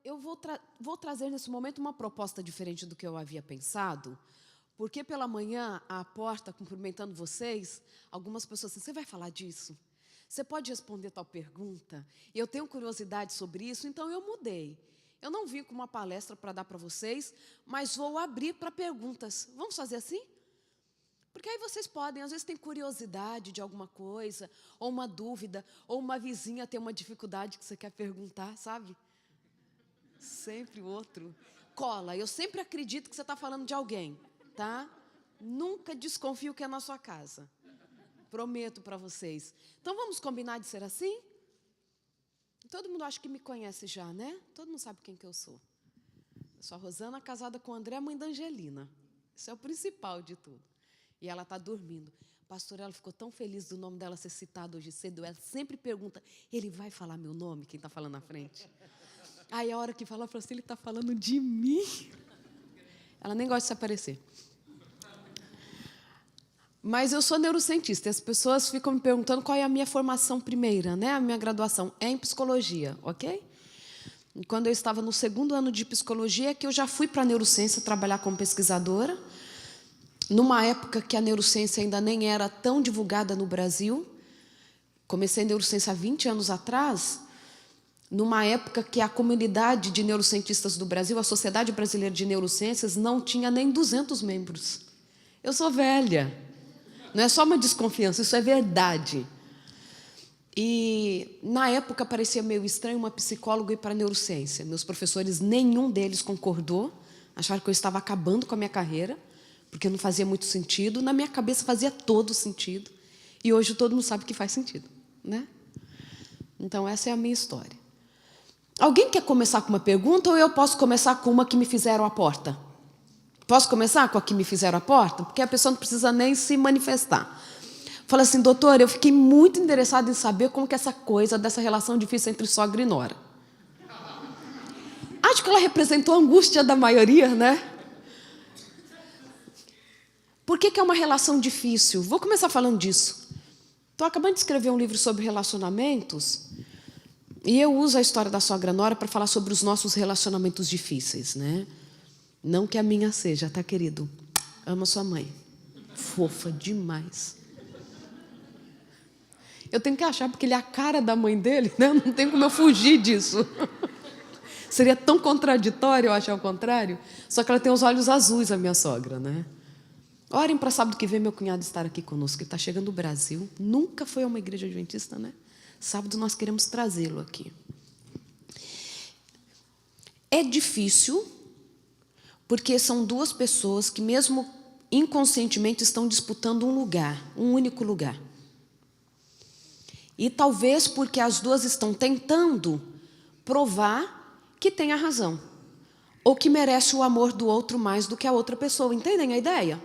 eu vou trazer nesse momento uma proposta diferente do que eu havia pensado, porque pela manhã, à porta, cumprimentando vocês, algumas pessoas assim, você vai falar disso? Você pode responder tal pergunta? Eu tenho curiosidade sobre isso, então eu mudei. Eu não vim com uma palestra para dar para vocês, mas vou abrir para perguntas. Vamos fazer assim? Porque aí vocês podem, às vezes tem curiosidade de alguma coisa, ou uma dúvida, ou uma vizinha tem uma dificuldade que você quer perguntar, sabe? Sempre o outro. Cola, eu sempre acredito que você está falando de alguém, tá? Nunca desconfio que é na sua casa. Prometo para vocês. Então vamos combinar de ser assim? Todo mundo acha que me conhece já, né? Todo mundo sabe quem que eu sou. Eu sou a Rosana, casada com o André, mãe da Angelina. Isso é o principal de tudo. E ela está dormindo. Pastora, ela ficou tão feliz do nome dela ser citado hoje cedo. Ela sempre pergunta, ele vai falar meu nome? Quem está falando na frente? Aí a hora que fala, ela fala assim, ele está falando de mim. Ela nem gosta de se aparecer. Mas eu sou neurocientista. E as pessoas ficam me perguntando qual é a minha formação primeira, né? A minha graduação é em psicologia, ok? E quando eu estava no 2º ano de psicologia, é que eu já fui para a neurociência trabalhar como pesquisadora, numa época que a neurociência ainda nem era tão divulgada no Brasil. Comecei a neurociência há 20 anos atrás, numa época que a comunidade de neurocientistas do Brasil, a Sociedade Brasileira de Neurociências, não tinha nem 200 membros. Eu sou velha. Não é só uma desconfiança, isso é verdade. E, na época, parecia meio estranho uma psicóloga ir para a neurociência. Meus professores, nenhum deles concordou, acharam que eu estava acabando com a minha carreira, porque não fazia muito sentido. Na minha cabeça fazia todo sentido. E hoje todo mundo sabe que faz sentido, né? Então, essa é a minha história. Alguém quer começar com uma pergunta ou eu posso começar com uma que me fizeram à porta? Posso começar com a que me fizeram à porta? Porque a pessoa não precisa nem se manifestar. Fala assim, doutor, eu fiquei muito interessada em saber como que essa coisa dessa relação difícil entre sogra e nora. Acho que ela representou a angústia da maioria, né? Por que é uma relação difícil? Vou começar falando disso. Estou acabando de escrever um livro sobre relacionamentos e eu uso a história da sogra-nora para falar sobre os nossos relacionamentos difíceis, né? Não que a minha seja, tá, querido? Amo a sua mãe. Fofa demais. Eu tenho que achar, porque ele é a cara da mãe dele, né? Não tem como eu fugir disso. Seria tão contraditório eu achar o contrário. Só que ela tem os olhos azuis, a minha sogra, né? Orem para sábado que vem meu cunhado estar aqui conosco. Ele está chegando do Brasil. Nunca foi a uma igreja adventista, né? Sábado nós queremos trazê-lo aqui. É difícil, porque são duas pessoas que, mesmo inconscientemente, estão disputando um lugar, um único lugar. E talvez porque as duas estão tentando provar que tem a razão, ou que merece o amor do outro mais do que a outra pessoa. Entendem a ideia?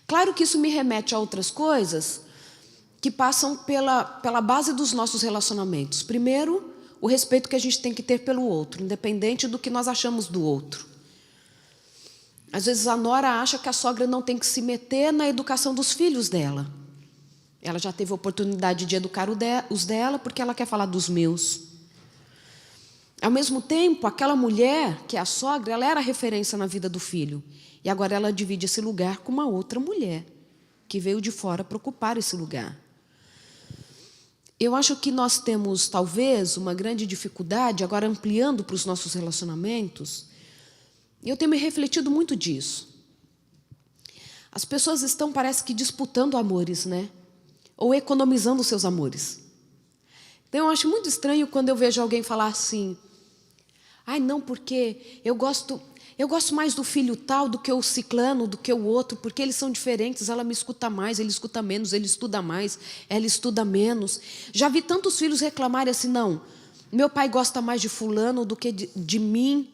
Claro que isso me remete a outras coisas que passam pela base dos nossos relacionamentos. Primeiro, o respeito que a gente tem que ter pelo outro, independente do que nós achamos do outro. Às vezes a nora acha que a sogra não tem que se meter na educação dos filhos dela. Ela já teve a oportunidade de educar os dela, porque ela quer falar dos meus. Ao mesmo tempo, aquela mulher, que é a sogra, ela era referência na vida do filho. E agora ela divide esse lugar com uma outra mulher, que veio de fora para ocupar esse lugar. Eu acho que nós temos, talvez, uma grande dificuldade, agora ampliando para os nossos relacionamentos. Eu tenho me refletido muito disso. As pessoas estão, parece que, disputando amores, né? Ou economizando seus amores. Então, eu acho muito estranho quando eu vejo alguém falar assim, ai, não, porque eu gosto mais do filho tal do que o ciclano, do que o outro, porque eles são diferentes, ela me escuta mais, ele escuta menos, ele estuda mais, ela estuda menos. Já vi tantos filhos reclamarem assim, não, meu pai gosta mais de fulano do que de mim.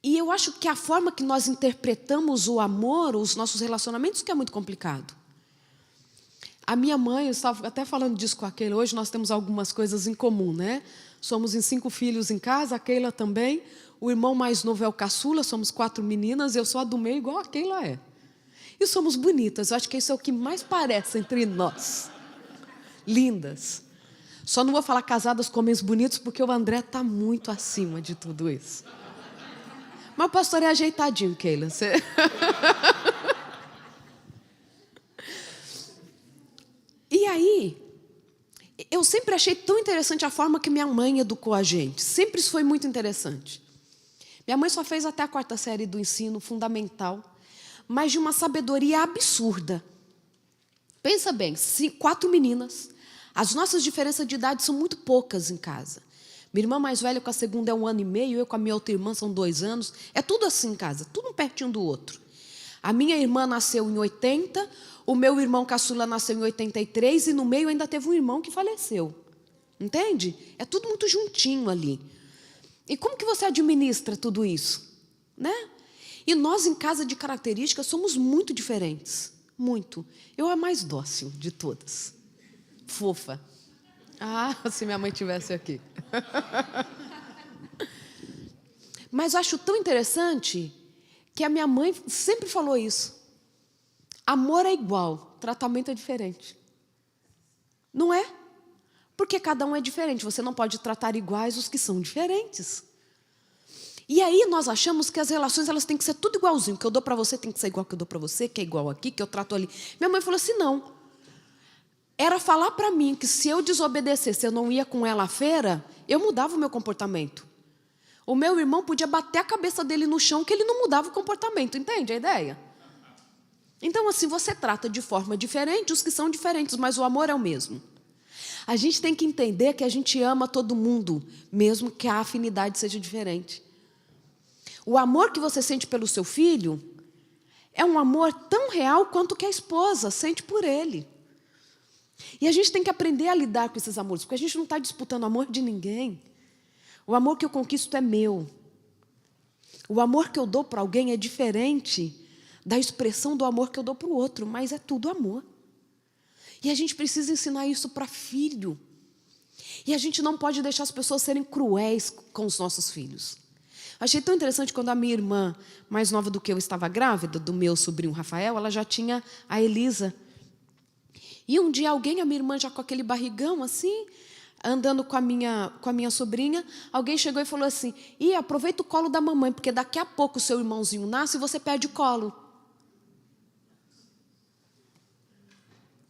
E eu acho que a forma que nós interpretamos o amor, os nossos relacionamentos, que é muito complicado. A minha mãe, eu estava até falando disso com a Keila, hoje nós temos algumas coisas em comum, né? Somos em 5 filhos em casa, a Keila também. O irmão mais novo é o caçula, somos 4 meninas, eu sou a do meio igual a Keila é. E somos bonitas, eu acho que isso é o que mais parece entre nós. Lindas. Só não vou falar casadas com homens bonitos, porque o André está muito acima de tudo isso. Mas o pastor é ajeitadinho, Keila. Você... E aí, eu sempre achei tão interessante a forma que minha mãe educou a gente. Sempre isso foi muito interessante. Minha mãe só fez até a 4ª série do ensino fundamental, mas de uma sabedoria absurda. Pensa bem, 4 meninas. As nossas diferenças de idade são muito poucas em casa. Minha irmã mais velha com a segunda é 1 ano e meio, eu com a minha outra irmã são 2 anos. É tudo assim em casa, tudo um pertinho do outro. A minha irmã nasceu em 80, o meu irmão caçula nasceu em 83 e no meio ainda teve um irmão que faleceu. Entende? É tudo muito juntinho ali. E como que você administra tudo isso? Né? E nós em casa de características somos muito diferentes. Muito. Eu a mais dócil de todas. Fofa. Ah, se minha mãe estivesse aqui. Mas eu acho tão interessante que a minha mãe sempre falou isso. Amor é igual, tratamento é diferente. Não é? Porque cada um é diferente. Você não pode tratar iguais os que são diferentes. E aí nós achamos que as relações elas têm que ser tudo igualzinho. O que eu dou para você tem que ser igual que eu dou para você, que é igual aqui, que eu trato ali. Minha mãe falou assim, não. Era falar para mim que se eu desobedecesse, eu não ia com ela à feira, eu mudava o meu comportamento. O meu irmão podia bater a cabeça dele no chão que ele não mudava o comportamento, entende a ideia? Então assim, você trata de forma diferente os que são diferentes, mas o amor é o mesmo. A gente tem que entender que a gente ama todo mundo, mesmo que a afinidade seja diferente. O amor que você sente pelo seu filho é um amor tão real quanto que a esposa sente por ele. E a gente tem que aprender a lidar com esses amores, porque a gente não está disputando o amor de ninguém. O amor que eu conquisto é meu. O amor que eu dou para alguém é diferente da expressão do amor que eu dou para o outro, mas é tudo amor. E a gente precisa ensinar isso para filho. E a gente não pode deixar as pessoas serem cruéis com os nossos filhos. Achei tão interessante quando a minha irmã, mais nova do que eu, estava grávida, do meu sobrinho Rafael, ela já tinha a Elisa. E um dia alguém, a minha irmã já com aquele barrigão assim, andando com a minha sobrinha, alguém chegou e falou assim, aproveita o colo da mamãe, porque daqui a pouco o seu irmãozinho nasce e você perde o colo.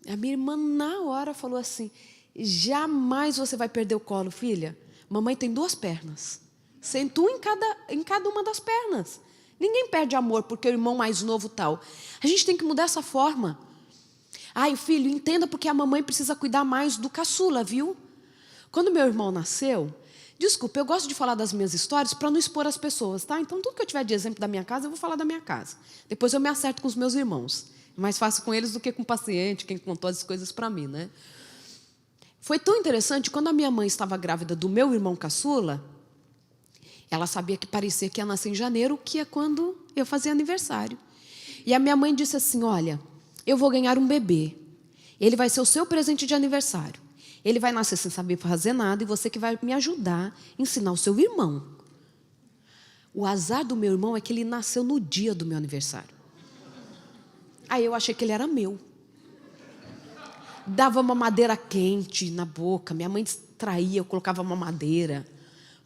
A minha irmã na hora falou assim, jamais você vai perder o colo, filha. Mamãe tem 2 pernas. Senta em cada uma das pernas. Ninguém perde amor porque o irmão mais novo tal. A gente tem que mudar essa forma. Filho, entenda porque a mamãe precisa cuidar mais do caçula, viu? Quando meu irmão nasceu, desculpa, eu gosto de falar das minhas histórias para não expor as pessoas, tá? Então, tudo que eu tiver de exemplo da minha casa, eu vou falar da minha casa. Depois eu me acerto com os meus irmãos. É mais fácil com eles do que com o paciente, quem contou as coisas para mim, né? Foi tão interessante, quando a minha mãe estava grávida do meu irmão caçula, ela sabia que parecia que ia nascer em janeiro, que é quando eu fazia aniversário. E a minha mãe disse assim, olha, eu vou ganhar um bebê. Ele vai ser o seu presente de aniversário. Ele vai nascer sem saber fazer nada e você que vai me ajudar a ensinar o seu irmão. O azar do meu irmão é que ele nasceu no dia do meu aniversário. Aí eu achei que ele era meu. Dava mamadeira quente na boca, minha mãe distraía, eu colocava mamadeira.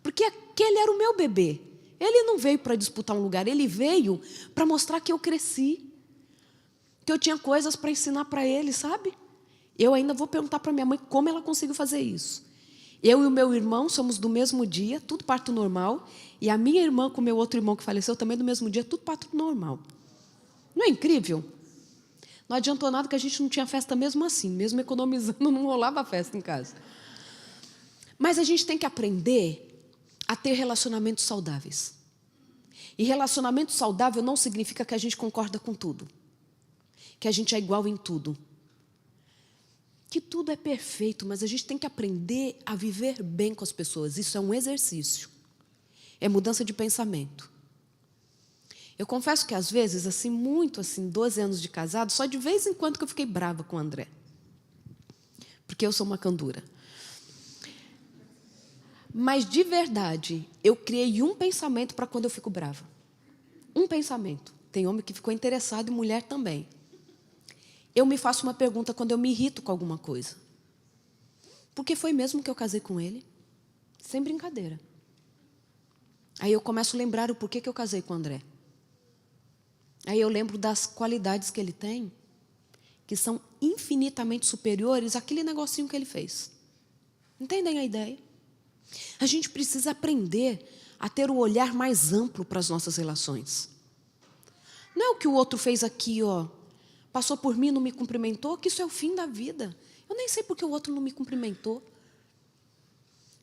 Porque aquele era o meu bebê. Ele não veio para disputar um lugar, ele veio para mostrar que eu cresci. Que eu tinha coisas para ensinar para ele, sabe? Eu ainda vou perguntar para minha mãe como ela conseguiu fazer isso. Eu e o meu irmão somos do mesmo dia, tudo parto normal. E a minha irmã com o meu outro irmão que faleceu também do mesmo dia, tudo parto normal. Não é incrível? Não adiantou nada que a gente não tinha festa mesmo assim. Mesmo economizando, não rolava festa em casa. Mas a gente tem que aprender a ter relacionamentos saudáveis. E relacionamento saudável não significa que a gente concorda com tudo. Que a gente é igual em tudo. Que tudo é perfeito, mas a gente tem que aprender a viver bem com as pessoas. Isso é um exercício. É mudança de pensamento. Eu confesso que às vezes, assim, muito assim, 12 anos de casado, só de vez em quando que eu fiquei brava com o André. Porque eu sou uma candura. Mas de verdade, eu criei um pensamento para quando eu fico brava. Um pensamento. Tem homem que ficou interessado e mulher também. Eu me faço uma pergunta quando eu me irrito com alguma coisa. Porque foi mesmo que eu casei com ele. Sem brincadeira. Aí eu começo a lembrar o porquê que eu casei com o André. Aí eu lembro das qualidades que ele tem, que são infinitamente superiores àquele negocinho que ele fez. Entendem a ideia? A gente precisa aprender a ter o olhar mais amplo para as nossas relações. Não é o que o outro fez aqui, ó. Passou por mim, não me cumprimentou, que isso é o fim da vida. Eu nem sei porque o outro não me cumprimentou.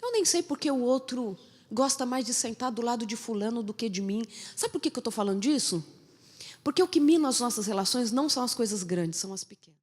Eu nem sei porque o outro gosta mais de sentar do lado de fulano do que de mim. Sabe por que eu estou falando disso? Porque o que mina as nossas relações não são as coisas grandes, são as pequenas.